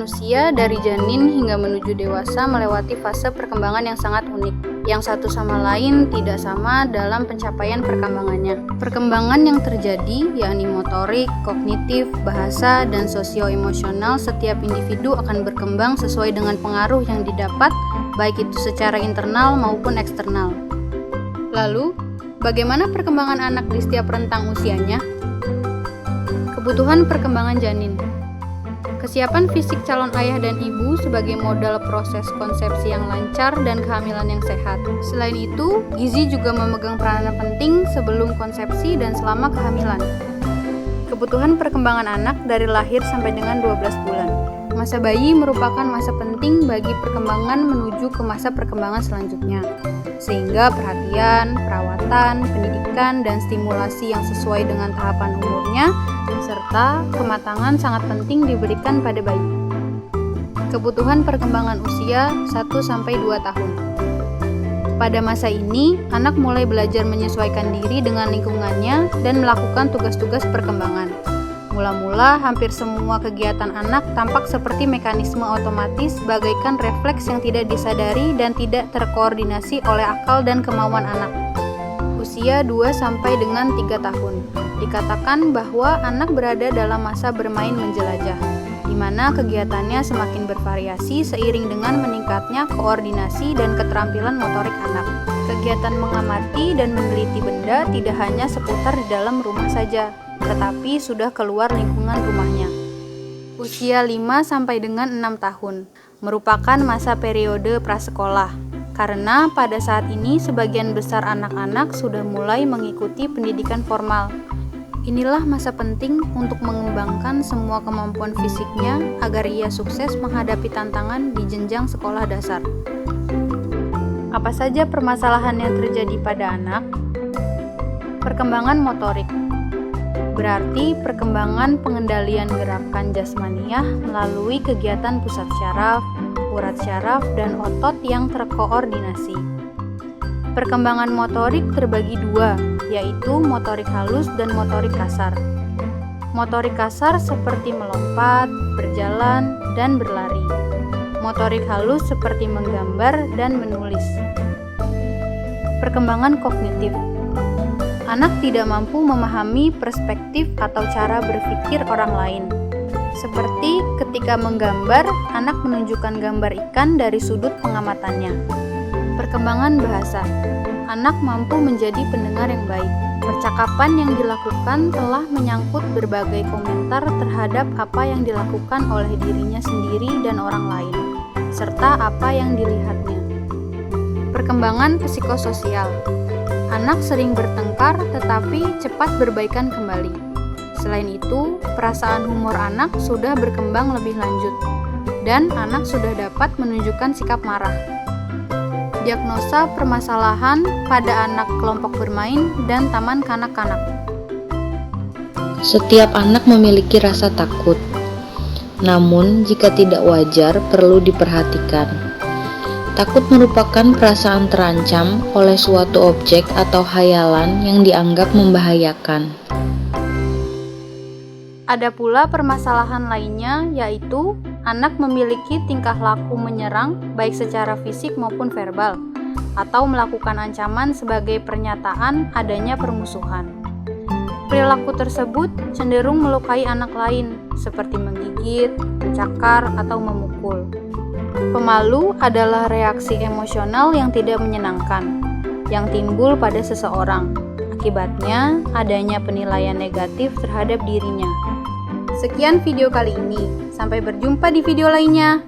Manusia dari janin hingga menuju dewasa melewati fase perkembangan yang sangat unik, yang satu sama lain tidak sama dalam pencapaian perkembangannya. Perkembangan yang terjadi yakni motorik, kognitif, bahasa, dan sosio-emosional setiap individu akan berkembang sesuai dengan pengaruh yang didapat, baik itu secara internal maupun eksternal. Lalu, bagaimana perkembangan anak di setiap rentang usianya? Kebutuhan perkembangan janin. Kesiapan fisik calon ayah dan ibu sebagai modal proses konsepsi yang lancar dan kehamilan yang sehat. Selain itu, gizi juga memegang peranan penting sebelum konsepsi dan selama kehamilan. Kebutuhan perkembangan anak dari lahir sampai dengan 12 bulan. Masa bayi merupakan masa penting bagi perkembangan menuju ke masa perkembangan selanjutnya. Sehingga perhatian, perawatan, pendidikan, dan stimulasi yang sesuai dengan tahapan umurnya serta kematangan sangat penting diberikan pada bayi. Kebutuhan perkembangan usia 1-2 tahun. Pada masa ini, anak mulai belajar menyesuaikan diri dengan lingkungannya dan melakukan tugas-tugas perkembangan. Mula-mula, hampir semua kegiatan anak tampak seperti mekanisme otomatis bagaikan refleks yang tidak disadari dan tidak terkoordinasi oleh akal dan kemauan anak. Usia 2-3 tahun. Dikatakan bahwa anak berada dalam masa bermain menjelajah, di mana kegiatannya semakin bervariasi seiring dengan meningkatnya koordinasi dan keterampilan motorik anak. Kegiatan mengamati dan meneliti benda tidak hanya seputar di dalam rumah saja, tetapi sudah keluar lingkungan rumahnya. Usia 5-6 tahun merupakan masa periode prasekolah, karena pada saat ini sebagian besar anak-anak sudah mulai mengikuti pendidikan formal. Inilah masa penting untuk mengembangkan semua kemampuan fisiknya agar ia sukses menghadapi tantangan di jenjang sekolah dasar. Apa saja permasalahan yang terjadi pada anak? Perkembangan motorik. Berarti perkembangan pengendalian gerakan jasmaniah melalui kegiatan pusat syaraf, urat syaraf, dan otot yang terkoordinasi. Perkembangan motorik terbagi dua, yaitu motorik halus dan motorik kasar. Motorik kasar seperti melompat, berjalan, dan berlari. Motorik halus seperti menggambar dan menulis. Perkembangan kognitif. Anak tidak mampu memahami perspektif atau cara berpikir orang lain. Seperti ketika menggambar, anak menunjukkan gambar ikan dari sudut pengamatannya. Perkembangan bahasa. Anak mampu menjadi pendengar yang baik. Percakapan yang dilakukan telah menyangkut berbagai komentar terhadap apa yang dilakukan oleh dirinya sendiri dan orang lain, serta apa yang dilihatnya. Perkembangan psikososial. Anak sering bertengkar tetapi cepat berbaikan kembali. Selain itu, perasaan humor anak sudah berkembang lebih lanjut, dan anak sudah dapat menunjukkan sikap marah. Diagnosa permasalahan pada anak kelompok bermain dan taman kanak-kanak. Setiap anak memiliki rasa takut, namun jika tidak wajar perlu diperhatikan. Takut merupakan perasaan terancam oleh suatu objek atau hayalan yang dianggap membahayakan. Ada pula permasalahan lainnya, yaitu anak memiliki tingkah laku menyerang baik secara fisik maupun verbal, atau melakukan ancaman sebagai pernyataan adanya permusuhan. Perilaku tersebut cenderung melukai anak lain, seperti menggigit, mencakar, atau memukul. Pemalu adalah reaksi emosional yang tidak menyenangkan, yang timbul pada seseorang. Akibatnya, adanya penilaian negatif terhadap dirinya. Sekian video kali ini. Sampai berjumpa di video lainnya.